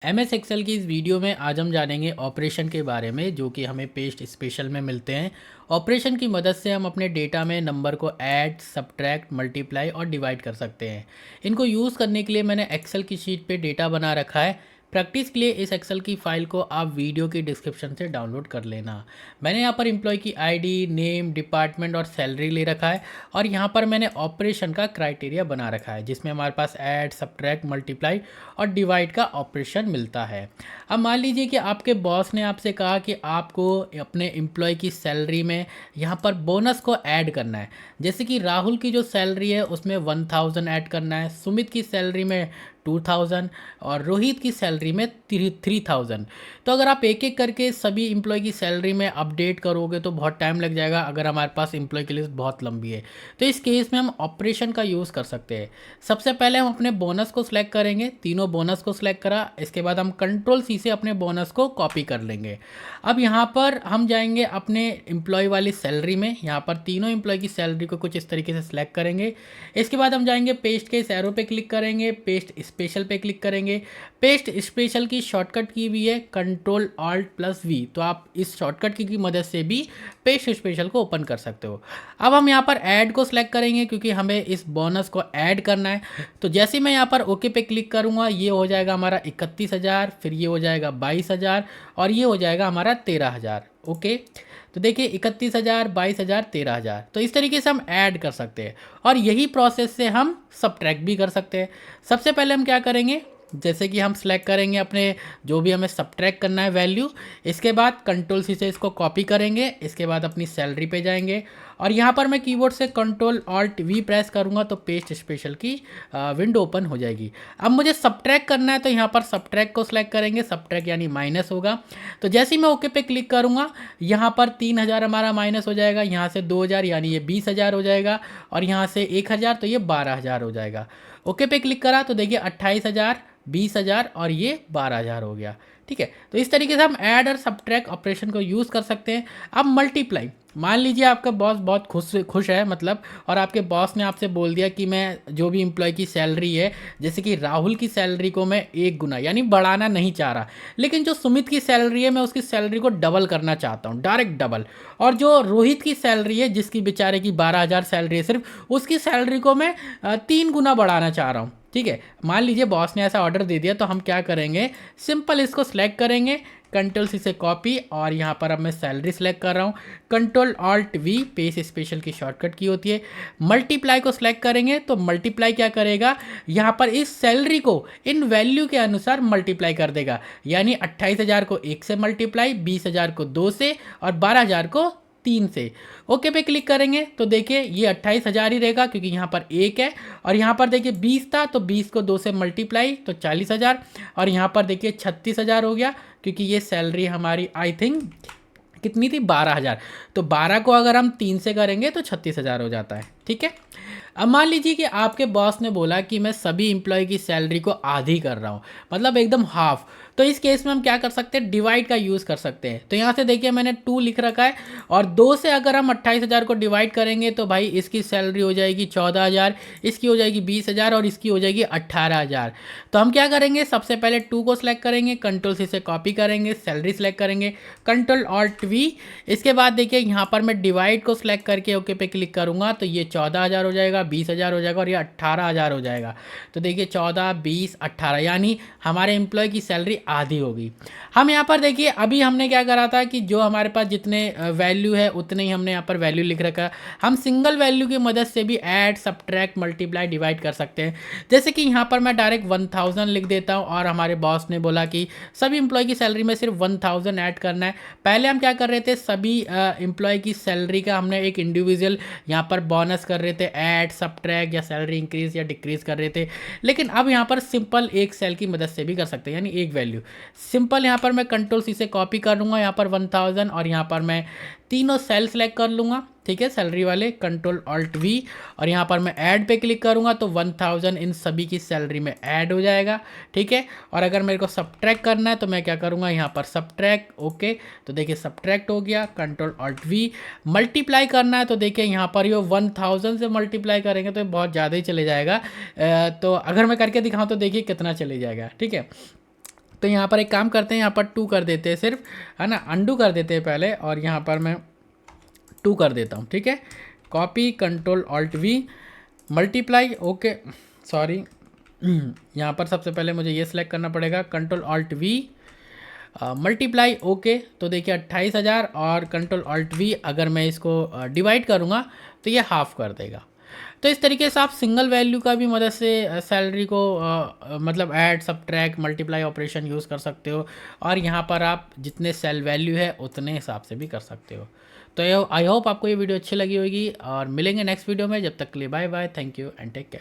MS Excel की इस video में आज हम जानेंगे ऑपरेशन के बारे में जो कि हमें पेस्ट स्पेशल में मिलते हैं। ऑपरेशन की मदद से हम अपने डेटा में नंबर को ऐड, सब्ट्रैक्ट, मल्टीप्लाई और डिवाइड कर सकते हैं। इनको यूज़ करने के लिए मैंने एक्सेल की शीट पे डेटा बना रखा है। प्रैक्टिस के लिए इस एक्सेल की फ़ाइल को आप वीडियो की डिस्क्रिप्शन से डाउनलोड कर लेना। मैंने यहाँ पर एम्प्लॉय की आईडी, नेम, डिपार्टमेंट और सैलरी ले रखा है और यहाँ पर मैंने ऑपरेशन का क्राइटेरिया बना रखा है जिसमें हमारे पास ऐड, सब्ट्रैक्ट, मल्टीप्लाई और डिवाइड का ऑपरेशन मिलता है। अब मान लीजिए कि आपके बॉस ने आपसे कहा कि आपको अपने एम्प्लॉय की सैलरी में यहाँ पर बोनस को ऐड करना है। जैसे कि राहुल की जो सैलरी है उसमें 1000 ऐड करना है, सुमित की सैलरी में 2000 और रोहित की सैलरी में 3000। तो अगर आप एक एक करके सभी एम्प्लॉय की सैलरी में अपडेट करोगे तो बहुत टाइम लग जाएगा अगर हमारे पास एम्प्लॉय की लिस्ट बहुत लंबी है। तो इस केस में हम ऑपरेशन का यूज़ कर सकते हैं। सबसे पहले हम अपने बोनस को सिलेक्ट करेंगे, तीनों बोनस को सिलेक्ट करा, इसके बाद हम कंट्रोल सी से अपने बोनस को कॉपी कर लेंगे। अब यहाँ पर हम जाएंगे अपने एम्प्लॉय वाली सैलरी में, यहाँ पर तीनों एम्प्लॉय की सैलरी को कुछ इस तरीके से सिलेक्ट करेंगे। इसके बाद हम जाएंगे पेस्ट के इस एरो पे क्लिक करेंगे, पेस्ट स्पेशल पे क्लिक करेंगे। पेस्ट स्पेशल की शॉर्टकट की भी है कंट्रोल ऑल्ट प्लस वी, तो आप इस शॉर्टकट की मदद से भी पेस्ट स्पेशल को ओपन कर सकते हो। अब हम यहाँ पर ऐड को सिलेक्ट करेंगे क्योंकि हमें इस बोनस को ऐड करना है। तो जैसे ही मैं यहाँ पर ओके पे क्लिक करूँगा ये हो जाएगा हमारा 31,000, फिर ये हो जाएगा 22,000 और ये हो जाएगा हमारा 13,000। ओके, तो देखिए 31,000, 22,000, 13,000। तो इस तरीके से हम ऐड कर सकते हैं और यही प्रोसेस से हम सब्ट्रैक्ट भी कर सकते हैं। सबसे पहले हम क्या करेंगे, जैसे कि हम सेलेक्ट करेंगे अपने जो भी हमें सब्ट्रैक्ट करना है वैल्यू, इसके बाद कंट्रोल सी से इसको कॉपी करेंगे, इसके बाद अपनी सैलरी पे जाएंगे और यहाँ पर मैं कीबोर्ड से कंट्रोल ऑल्ट वी प्रेस करूँगा तो पेस्ट स्पेशल की विंडो ओपन हो जाएगी। अब मुझे सब्ट्रैक्ट करना है तो यहाँ पर सब्ट्रैक्ट को सिलेक्ट करेंगे, सब्ट्रैक्ट यानी माइनस होगा। तो जैसे ही मैं ओके पे क्लिक करूँगा यहाँ पर 3000 हमारा माइनस हो जाएगा, यहाँ से 2000 यानी ये 20,000 हो जाएगा और यहाँ से 1000 तो ये 12,000 हो जाएगा। ओके पे क्लिक करा तो देखिए 28,000, 20,000 और ये 12,000 हो गया। ठीक है, तो इस तरीके से हम ऐड और सब्ट्रैक्ट ऑपरेशन को यूज़ कर सकते हैं। अब मल्टीप्लाई, मान लीजिए आपका बॉस बहुत खुश है मतलब, और आपके बॉस ने आपसे बोल दिया कि मैं जो भी एम्प्लॉय की सैलरी है, जैसे कि राहुल की सैलरी को मैं 1 गुना यानी बढ़ाना नहीं चाह रहा, लेकिन जो सुमित की सैलरी है मैं उसकी सैलरी को डबल करना चाहता हूँ, डायरेक्ट डबल। और जो रोहित की सैलरी है जिसकी बेचारे की 12,000 सैलरी है सिर्फ, उसकी सैलरी को मैं 3 गुना बढ़ाना चाह रहा हूँ। ठीक है, मान लीजिए बॉस ने ऐसा ऑर्डर दे दिया तो हम क्या करेंगे, सिंपल इसको सेलेक्ट करेंगे, कंट्रोल सी से कॉपी और यहाँ पर अब मैं सैलरी सेलेक्ट कर रहा हूँ, control alt we paste special की शॉर्टकट की होती है। मल्टीप्लाई को सिलेक्ट करेंगे तो मल्टीप्लाई क्या करेगा, यहाँ पर इस सैलरी को इन वैल्यू के अनुसार मल्टीप्लाई कर देगा, यानी 28,000 को 1 से मल्टीप्लाई, 20,000 को 2 से और 12,000 को 3 से। ओके पे क्लिक करेंगे तो देखिए ये 28,000 ही रहेगा क्योंकि यहाँ पर 1 है और यहाँ पर देखिए 20 था तो 20 को 2 से मल्टीप्लाई तो 40,000 और यहाँ पर देखिए 36,000 हो गया क्योंकि ये सैलरी हमारी आई थिंक कितनी थी, 12,000। तो 12 को अगर हम 3 से करेंगे तो 36,000 हो जाता है। ठीक है, अब मान लीजिए कि आपके बॉस ने बोला कि मैं सभी एम्प्लॉय की सैलरी को आधी कर रहा हूँ, मतलब एकदम हाफ। तो इस केस में हम क्या कर सकते हैं, डिवाइड का यूज़ कर सकते हैं। तो यहाँ से देखिए मैंने 2 लिख रखा है और 2 से अगर हम 28,000 को डिवाइड करेंगे तो भाई इसकी सैलरी हो जाएगी 14,000, इसकी हो जाएगी 20,000 और इसकी हो जाएगी 18,000। तो हम क्या करेंगे, सबसे पहले 2 को सिलेक्ट करेंगे, कंट्रोल सी से कॉपी करेंगे, सैलरी सेलेक्ट करेंगे, कंट्रोल ऑल्ट वी। इसके बाद देखिए यहाँ पर मैं डिवाइड को सिलेक्ट करके ओके पे क्लिक करूँगा तो ये 14,000 हो जाएगा, 20,000 हो जाएगा और ये 18,000 हो जाएगा। तो देखिए 14, 20, 18 यानी हमारे एम्प्लॉय की सैलरी आधी होगी। हम यहाँ पर देखिए अभी हमने क्या करा था कि जो हमारे पास जितने वैल्यू है उतने ही हमने यहाँ पर वैल्यू लिख रखा है। हम सिंगल वैल्यू की मदद से भी ऐड, सब्ट्रैक्ट, मल्टीप्लाई, डिवाइड कर सकते हैं। जैसे कि यहाँ पर मैं डायरेक्ट 1000 लिख देता हूँ और हमारे बॉस ने बोला कि सभी एम्प्लॉय की सैलरी में सिर्फ 1000 ऐड करना है। पहले हम क्या कर रहे थे, सभी एम्प्लॉय की सैलरी का हमने एक इंडिविजुअल यहाँ पर बोनस कर रहे थे, ऐड, सब्ट्रैक्ट या सैलरी इंक्रीज या डिक्रीज कर रहे थे। लेकिन अब यहाँ पर सिंपल एक सेल की मदद से भी कर सकते हैं, यानी एक वैल्यू सिंपल यहाँ पर मैं कंट्रोल सी से कॉपी कर लूँगा, यहाँ पर 1000 और यहाँ पर मैं तीनों सेल सेलेक्ट कर लूँगा। ठीक है, सैलरी वाले कंट्रोल ऑल्ट वी और यहाँ पर मैं ऐड पे क्लिक करूँगा तो 1000 इन सभी की सैलरी में ऐड हो जाएगा। ठीक है, और अगर मेरे को सब्ट्रैक्ट करना है तो मैं क्या करूँगा, यहाँ पर सब्ट्रैक्ट, ओके, तो देखिए सब्ट्रैक्ट हो गया, कंट्रोल ऑल्ट वी। मल्टीप्लाई करना है तो देखिए यहाँ पर ये 1000 से मल्टीप्लाई करेंगे तो बहुत ज़्यादा ही चले जाएगा। तो अगर मैं करके दिखाऊँ तो देखिए कितना चले जाएगा। ठीक है, तो यहाँ पर एक काम करते हैं, यहाँ पर 2 कर देते हैं सिर्फ, है ना, अंडू कर देते हैं पहले, और यहाँ पर मैं 2 कर देता हूँ, ठीक है। Copy control alt we, multiply, okay sorry, यहाँ पर सबसे पहले मुझे ये सिलेक्ट करना पड़ेगा, control alt we, multiply, okay. तो देखिए 28,000, और कंट्रोल ऑल्ट वी अगर मैं इसको डिवाइड करूँगा तो ये हाफ कर देगा। तो इस तरीके से आप सिंगल वैल्यू का भी मदद से सैलरी को मतलब add subtract multiply operation use कर सकते हो, और यहाँ पर आप जितने सेल वैल्यू है उतने हिसाब से भी कर सकते हो। तो आई होप आपको ये वीडियो अच्छी लगी होगी, और मिलेंगे नेक्स्ट वीडियो में। जब तक के लिए bye bye, thank you and take care.